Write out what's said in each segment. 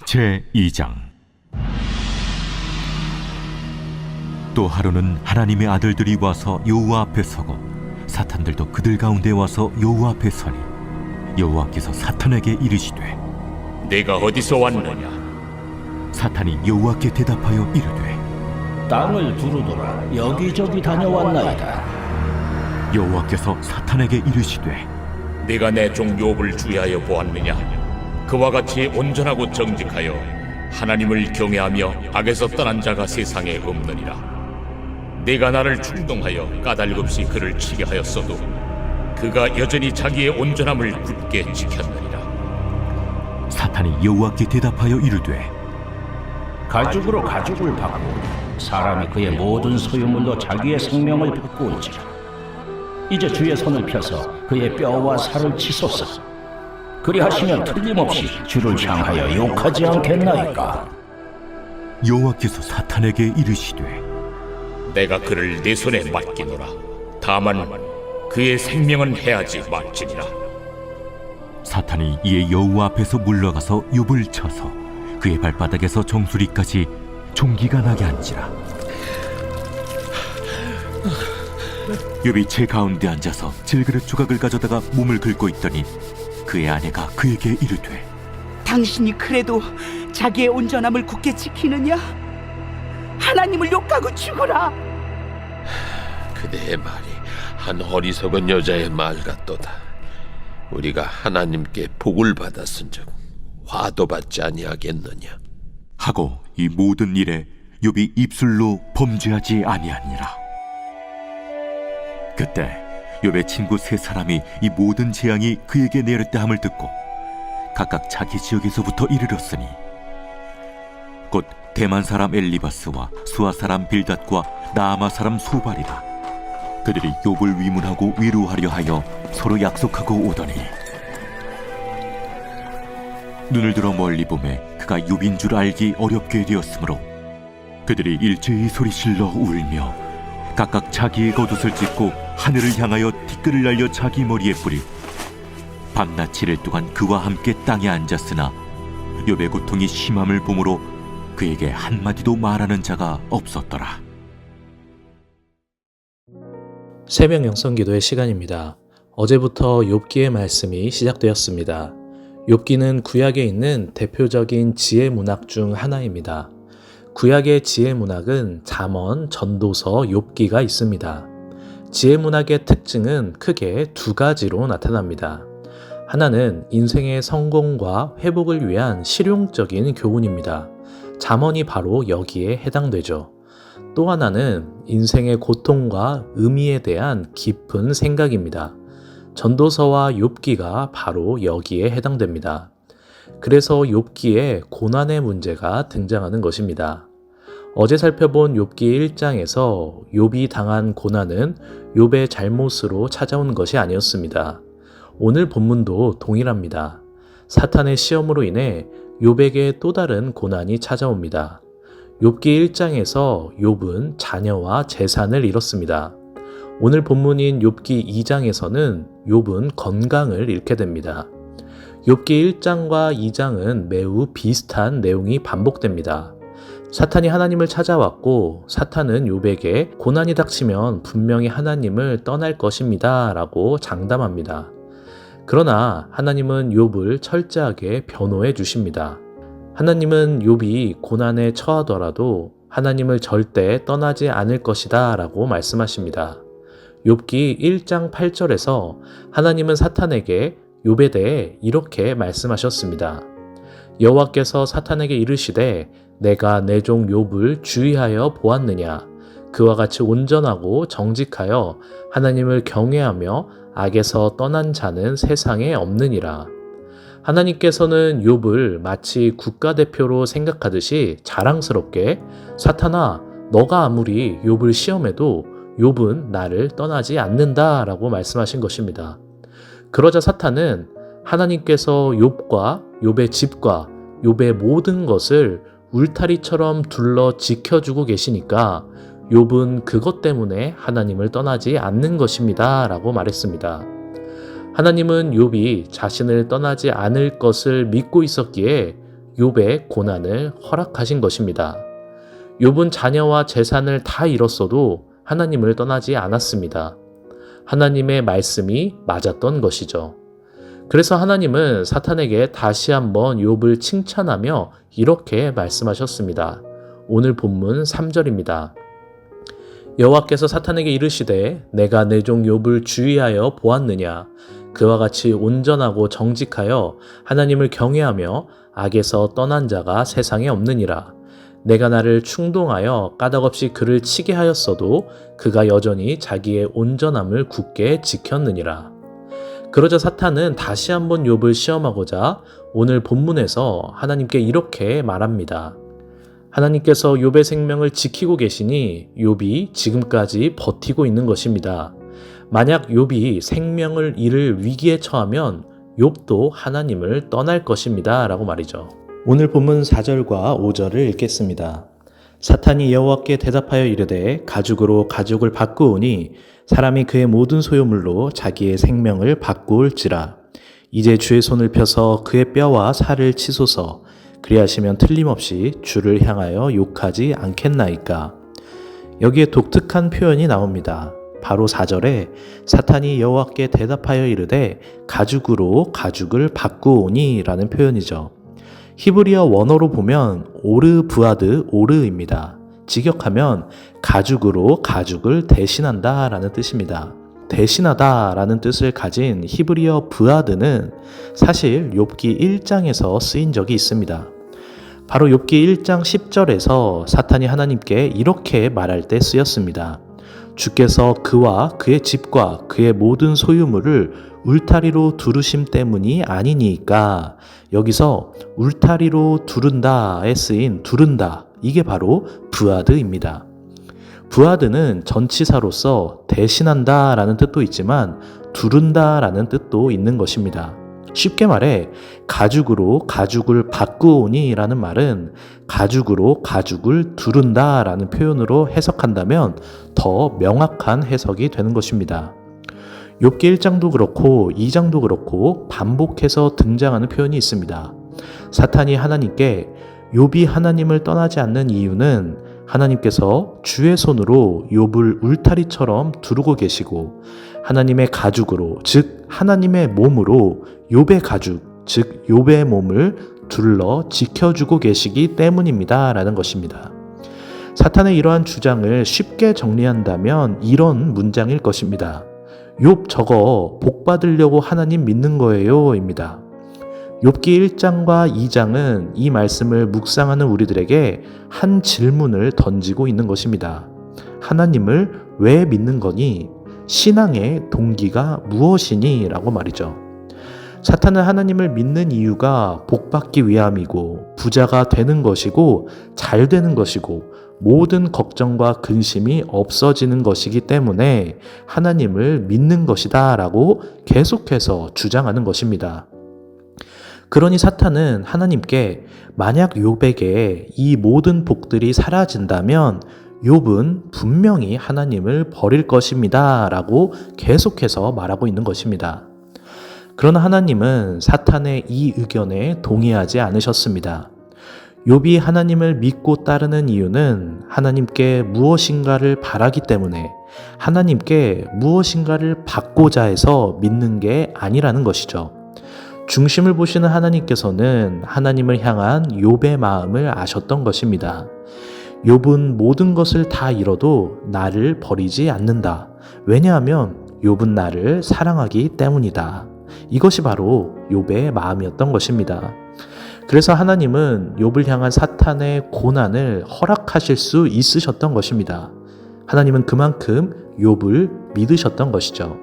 제2장. 또 하루는 하나님의 아들들이 와서 여호와 앞에 서고 사탄들도 그들 가운데 와서 여호와 앞에 서니 여호와께서 사탄에게 이르시되 내가 어디서 왔느냐? 사탄이 여호와께 대답하여 이르되 땅을 두루돌아 여기저기 다녀왔나이다. 여호와께서 사탄에게 이르시되 내가 내 종 욥을 주의하여 보았느냐? 그와 같이 온전하고 정직하여 하나님을 경외하며 악에서 떠난 자가 세상에 없느니라. 내가 나를 충동하여 까닭없이 그를 치게 하였어도 그가 여전히 자기의 온전함을 굳게 지켰느니라. 사탄이 여호와께 대답하여 이르되 가죽으로 가죽을 받고 사람이 그의 모든 소유물로 자기의 생명을 바꾸온지라. 이제 주의 손을 펴서 그의 뼈와 살을 치소서. 그리하시면 틀림없이 주를 향하여 욕하지 않겠나이까. 여호와께서 사탄에게 이르시되 내가 그를 내 손에 맡기노라. 다만 그의 생명은 해하지 말지니라. 사탄이 이에 여호와 앞에서 물러가서 욥을 쳐서 그의 발바닥에서 정수리까지 종기가 나게 한지라. 욥이 제 가운데 앉아서 질그릇 조각을 가져다가 몸을 긁고 있더니 그의 아내가 그에게 이르되 당신이 그래도 자기의 온전함을 굳게 지키느냐? 하나님을 욕하고 죽으라. 그대의 말이 한 어리석은 여자의 말 같도다. 우리가 하나님께 복을 받았은즉 화도 받지 아니하겠느냐. 하고 이 모든 일에 욥이 입술로 범죄하지 아니하니라. 그때 욥의 친구 세 사람이 이 모든 재앙이 그에게 내렸다 함을 듣고 각각 자기 지역에서부터 이르렀으니 곧 대만 사람 엘리바스와 수아 사람 빌닷과 나아마 사람 소발이라. 그들이 욥을 위문하고 위로하려 하여 서로 약속하고 오더니 눈을 들어 멀리 보매 그가 욥인 줄 알기 어렵게 되었으므로 그들이 일제히 소리질러 울며 각각 자기의 겉옷을 찢고 하늘을 향하여 티끌을 날려 자기 머리에 뿌리고 밤낮 7일 동안 그와 함께 땅에 앉았으나 욥의 고통이 심함을 보므로 그에게 한마디도 말하는 자가 없었더라. 새벽 영성기도의 시간입니다. 어제부터 욥기의 말씀이 시작되었습니다. 욥기는 구약에 있는 대표적인 지혜 문학 중 하나입니다. 구약의 지혜 문학은 잠언, 전도서, 욥기가 있습니다. 지혜 문학의 특징은 크게 두 가지로 나타납니다. 하나는 인생의 성공과 회복을 위한 실용적인 교훈입니다. 잠언이 바로 여기에 해당되죠. 또 하나는 인생의 고통과 의미에 대한 깊은 생각입니다. 전도서와 욥기가 바로 여기에 해당됩니다. 그래서 욥기에 고난의 문제가 등장하는 것입니다. 어제 살펴본 욥기 1장에서 욥이 당한 고난은 욥의 잘못으로 찾아온 것이 아니었습니다. 오늘 본문도 동일합니다. 사탄의 시험으로 인해 욥에게 또 다른 고난이 찾아옵니다. 욥기 1장에서 욥은 자녀와 재산을 잃었습니다. 오늘 본문인 욥기 2장에서는 욥은 건강을 잃게 됩니다. 욥기 1장과 2장은 매우 비슷한 내용이 반복됩니다. 사탄이 하나님을 찾아왔고 사탄은 욥에게 고난이 닥치면 분명히 하나님을 떠날 것입니다 라고 장담합니다. 그러나 하나님은 욥을 철저하게 변호해 주십니다. 하나님은 욥이 고난에 처하더라도 하나님을 절대 떠나지 않을 것이다 라고 말씀하십니다. 욥기 1장 8절에서 하나님은 사탄에게 욥에 대해 이렇게 말씀하셨습니다. 여호와께서 사탄에게 이르시되 내가 내 종 욥을 주의하여 보았느냐. 그와 같이 온전하고 정직하여 하나님을 경외하며 악에서 떠난 자는 세상에 없느니라. 하나님께서는 욥을 마치 국가대표로 생각하듯이 자랑스럽게 사탄아, 너가 아무리 욥을 시험해도 욥은 나를 떠나지 않는다 라고 말씀하신 것입니다. 그러자 사탄은 하나님께서 욥과 욥의 집과 욥의 모든 것을 울타리처럼 둘러 지켜주고 계시니까 욥은 그것 때문에 하나님을 떠나지 않는 것입니다 라고 말했습니다. 하나님은 욥이 자신을 떠나지 않을 것을 믿고 있었기에 욥의 고난을 허락하신 것입니다. 욥은 자녀와 재산을 다 잃었어도 하나님을 떠나지 않았습니다. 하나님의 말씀이 맞았던 것이죠. 그래서 하나님은 사탄에게 다시 한번 욥을 칭찬하며 이렇게 말씀하셨습니다. 오늘 본문 3절입니다. 여호와께서 사탄에게 이르시되 내가 내 종 욥을 주의하여 보았느냐 그와 같이 온전하고 정직하여 하나님을 경외하며 악에서 떠난 자가 세상에 없느니라. 내가 나를 충동하여 까닭없이 그를 치게 하였어도 그가 여전히 자기의 온전함을 굳게 지켰느니라. 그러자 사탄은 다시 한번 욥을 시험하고자 오늘 본문에서 하나님께 이렇게 말합니다. 하나님께서 욥의 생명을 지키고 계시니 욥이 지금까지 버티고 있는 것입니다. 만약 욥이 생명을 잃을 위기에 처하면 욥도 하나님을 떠날 것입니다. 라고 말이죠. 오늘 본문 4절과 5절을 읽겠습니다. 사탄이 여호와께 대답하여 이르되 가죽으로 가죽을 바꾸오니 사람이 그의 모든 소유물로 자기의 생명을 바꾸올지라. 이제 주의 손을 펴서 그의 뼈와 살을 치소서. 그리하시면 틀림없이 주를 향하여 욕하지 않겠나이까. 여기에 독특한 표현이 나옵니다. 바로 4절에 사탄이 여호와께 대답하여 이르되 가죽으로 가죽을 바꾸오니 라는 표현이죠. 히브리어 원어로 보면 오르브아드 오르입니다. 직역하면 가죽으로 가죽을 대신한다 라는 뜻입니다. 대신하다 라는 뜻을 가진 히브리어 브아드는 사실 욥기 1장에서 쓰인 적이 있습니다. 바로 욥기 1장 10절에서 사탄이 하나님께 이렇게 말할 때 쓰였습니다. 주께서 그와 그의 집과 그의 모든 소유물을 울타리로 두르심 때문이 아니니까. 여기서 울타리로 두른다에 쓰인 두른다, 이게 바로 브아드입니다. 브아드는 전치사로서 대신한다 라는 뜻도 있지만 두른다 라는 뜻도 있는 것입니다. 쉽게 말해 가죽으로 가죽을 바꾸오니 라는 말은 가죽으로 가죽을 두른다 라는 표현으로 해석한다면 더 명확한 해석이 되는 것입니다. 욥기 1장도 그렇고 2장도 그렇고 반복해서 등장하는 표현이 있습니다. 사탄이 하나님께 욥이 하나님을 떠나지 않는 이유는 하나님께서 주의 손으로 욥을 울타리처럼 두르고 계시고 하나님의 가죽으로, 즉 하나님의 몸으로 욥의 가죽, 즉 욥의 몸을 둘러 지켜주고 계시기 때문입니다 라는 것입니다. 사탄의 이러한 주장을 쉽게 정리한다면 이런 문장일 것입니다. 욥 저거 복 받으려고 하나님 믿는 거예요 입니다. 욥기 1장과 2장은 이 말씀을 묵상하는 우리들에게 한 질문을 던지고 있는 것입니다. 하나님을 왜 믿는 거니? 신앙의 동기가 무엇이니? 라고 말이죠. 사탄은 하나님을 믿는 이유가 복받기 위함이고 부자가 되는 것이고 잘 되는 것이고 모든 걱정과 근심이 없어지는 것이기 때문에 하나님을 믿는 것이다 라고 계속해서 주장하는 것입니다. 그러니 사탄은 하나님께 만약 욥에게 이 모든 복들이 사라진다면 욥은 분명히 하나님을 버릴 것입니다 라고 계속해서 말하고 있는 것입니다. 그러나 하나님은 사탄의 이 의견에 동의하지 않으셨습니다. 욥이 하나님을 믿고 따르는 이유는 하나님께 무엇인가를 바라기 때문에 하나님께 무엇인가를 받고자 해서 믿는 게 아니라는 것이죠. 중심을 보시는 하나님께서는 하나님을 향한 욥의 마음을 아셨던 것입니다. 욥은 모든 것을 다 잃어도 나를 버리지 않는다. 왜냐하면 욥은 나를 사랑하기 때문이다. 이것이 바로 욥의 마음이었던 것입니다. 그래서 하나님은 욥을 향한 사탄의 고난을 허락하실 수 있으셨던 것입니다. 하나님은 그만큼 욥을 믿으셨던 것이죠.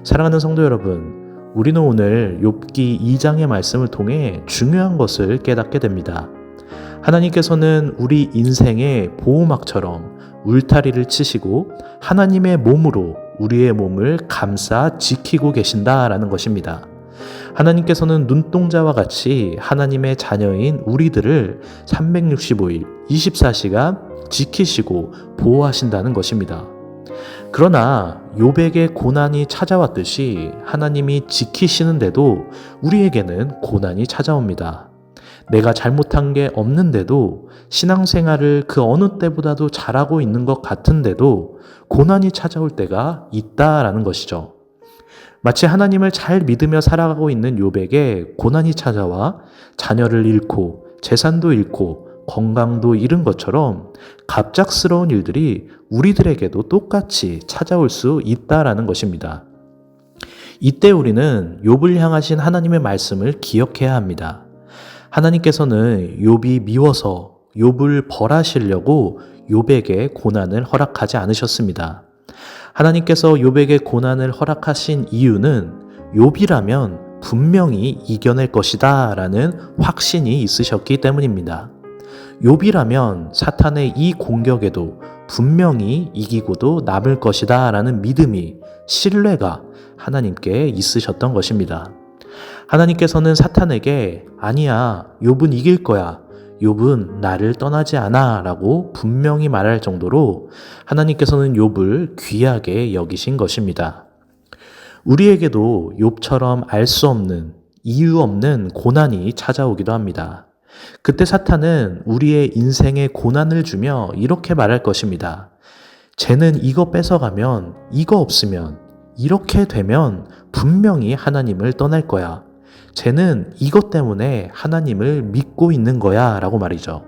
사랑하는 성도 여러분, 우리는 오늘 욥기 2장의 말씀을 통해 중요한 것을 깨닫게 됩니다. 하나님께서는 우리 인생의 보호막처럼 울타리를 치시고 하나님의 몸으로 우리의 몸을 감싸 지키고 계신다라는 것입니다. 하나님께서는 눈동자와 같이 하나님의 자녀인 우리들을 365일 24시간 지키시고 보호하신다는 것입니다. 그러나 욥에게 고난이 찾아왔듯이 하나님이 지키시는데도 우리에게는 고난이 찾아옵니다. 내가 잘못한 게 없는데도 신앙생활을 그 어느 때보다도 잘하고 있는 것 같은데도 고난이 찾아올 때가 있다라는 것이죠. 마치 하나님을 잘 믿으며 살아가고 있는 욥에게 고난이 찾아와 자녀를 잃고 재산도 잃고 건강도 잃은 것처럼 갑작스러운 일들이 우리들에게도 똑같이 찾아올 수 있다라는 것입니다. 이때 우리는 욥을 향하신 하나님의 말씀을 기억해야 합니다. 하나님께서는 욥이 미워서 욥을 벌하시려고 욥에게 고난을 허락하지 않으셨습니다. 하나님께서 욥에게 고난을 허락하신 이유는 욥이라면 분명히 이겨낼 것이다 라는 확신이 있으셨기 때문입니다. 욥이라면 사탄의 이 공격에도 분명히 이기고도 남을 것이다 라는 믿음이, 신뢰가 하나님께 있으셨던 것입니다. 하나님께서는 사탄에게 아니야, 욥은 이길 거야, 욥은 나를 떠나지 않아 라고 분명히 말할 정도로 하나님께서는 욥을 귀하게 여기신 것입니다. 우리에게도 욥처럼 알 수 없는, 이유 없는 고난이 찾아오기도 합니다. 그때 사탄은 우리의 인생에 고난을 주며 이렇게 말할 것입니다. 쟤는 이거 뺏어가면, 이거 없으면, 이렇게 되면 분명히 하나님을 떠날 거야. 쟤는 이것 때문에 하나님을 믿고 있는 거야 라고 말이죠.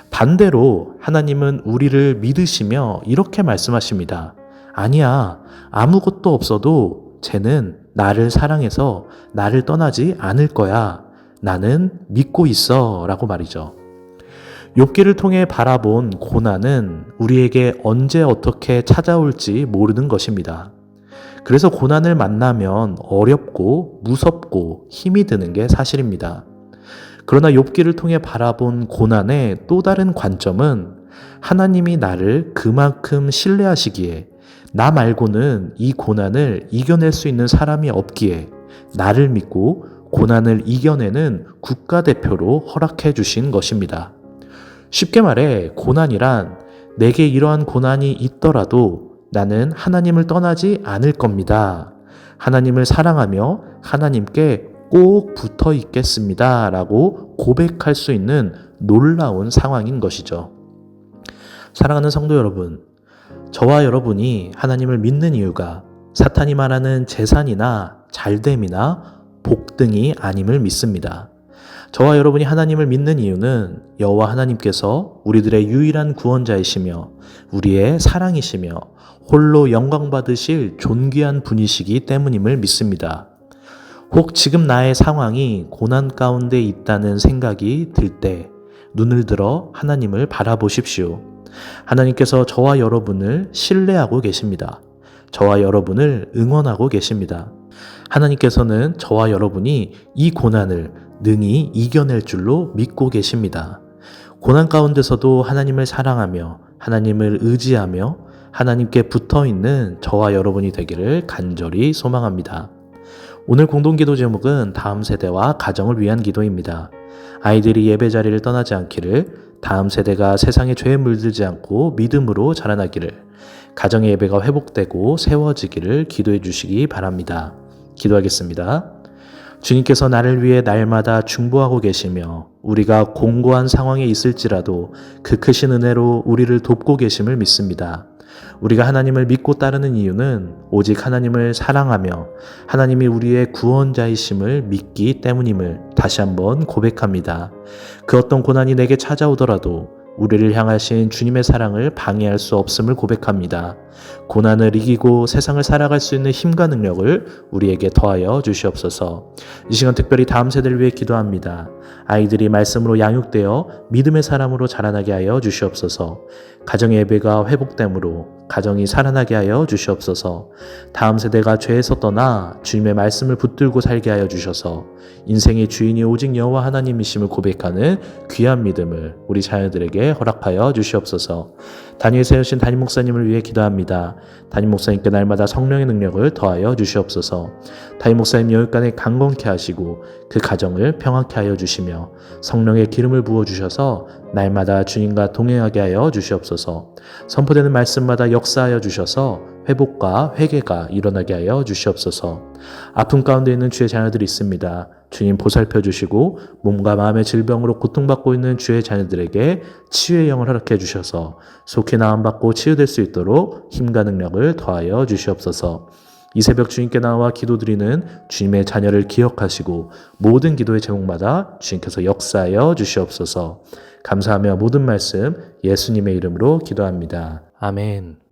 반대로 하나님은 우리를 믿으시며 이렇게 말씀하십니다. 아니야, 아무것도 없어도 쟤는 나를 사랑해서 나를 떠나지 않을 거야. 나는 믿고 있어 라고 말이죠. 욥기를 통해 바라본 고난은 우리에게 언제 어떻게 찾아올지 모르는 것입니다. 그래서 고난을 만나면 어렵고 무섭고 힘이 드는 게 사실입니다. 그러나 욥기를 통해 바라본 고난의 또 다른 관점은 하나님이 나를 그만큼 신뢰하시기에 나 말고는 이 고난을 이겨낼 수 있는 사람이 없기에 나를 믿고 고난을 이겨내는 국가대표로 허락해 주신 것입니다. 쉽게 말해 고난이란 내게 이러한 고난이 있더라도 나는 하나님을 떠나지 않을 겁니다. 하나님을 사랑하며 하나님께 꼭 붙어 있겠습니다. 라고 고백할 수 있는 놀라운 상황인 것이죠. 사랑하는 성도 여러분, 저와 여러분이 하나님을 믿는 이유가 사탄이 말하는 재산이나 잘됨이나 복등이 아님을 믿습니다. 저와 여러분이 하나님을 믿는 이유는 여호와 하나님께서 우리들의 유일한 구원자이시며 우리의 사랑이시며 홀로 영광 받으실 존귀한 분이시기 때문임을 믿습니다. 혹 지금 나의 상황이 고난 가운데 있다는 생각이 들 때 눈을 들어 하나님을 바라보십시오. 하나님께서 저와 여러분을 신뢰하고 계십니다. 저와 여러분을 응원하고 계십니다. 하나님께서는 저와 여러분이 이 고난을 능히 이겨낼 줄로 믿고 계십니다. 고난 가운데서도 하나님을 사랑하며 하나님을 의지하며 하나님께 붙어있는 저와 여러분이 되기를 간절히 소망합니다. 오늘 공동기도 제목은 다음 세대와 가정을 위한 기도입니다. 아이들이 예배 자리를 떠나지 않기를, 다음 세대가 세상의 죄에 물들지 않고 믿음으로 자라나기를, 가정의 예배가 회복되고 세워지기를 기도해 주시기 바랍니다. 기도하겠습니다. 주님께서 나를 위해 날마다 중보하고 계시며 우리가 공고한 상황에 있을지라도 그 크신 은혜로 우리를 돕고 계심을 믿습니다. 우리가 하나님을 믿고 따르는 이유는 오직 하나님을 사랑하며 하나님이 우리의 구원자이심을 믿기 때문임을 다시 한번 고백합니다. 그 어떤 고난이 내게 찾아오더라도 우리를 향하신 주님의 사랑을 방해할 수 없음을 고백합니다. 고난을 이기고 세상을 살아갈 수 있는 힘과 능력을 우리에게 더하여 주시옵소서. 이 시간 특별히 다음 세대를 위해 기도합니다. 아이들이 말씀으로 양육되어 믿음의 사람으로 자라나게 하여 주시옵소서. 가정의 예배가 회복됨으로 가정이 살아나게 하여 주시옵소서. 다음 세대가 죄에서 떠나 주님의 말씀을 붙들고 살게 하여 주셔서 인생의 주인이 오직 여호와 하나님이심을 고백하는 귀한 믿음을 우리 자녀들에게 허락하여 주시옵소서. 단위에 세우신 담임 목사님을 위해 기도합니다. 담임 목사님께 날마다 성령의 능력을 더하여 주시옵소서. 담임 목사님 여육간에 강건케 하시고 그 가정을 평안케 하여 주시며 성령의 기름을 부어주셔서 날마다 주님과 동행하게 하여 주시옵소서. 선포되는 말씀마다 역사하여 주셔서 회복과 회개가 일어나게 하여 주시옵소서. 아픔 가운데 있는 주의 자녀들이 있습니다. 주님 보살펴 주시고 몸과 마음의 질병으로 고통받고 있는 주의 자녀들에게 치유의 영을 허락해 주셔서 속히 나음받고 치유될 수 있도록 힘과 능력을 더하여 주시옵소서. 이 새벽 주님께 나와 기도드리는 주님의 자녀를 기억하시고 모든 기도의 제목마다 주님께서 역사하여 주시옵소서. 감사하며 모든 말씀 예수님의 이름으로 기도합니다. 아멘.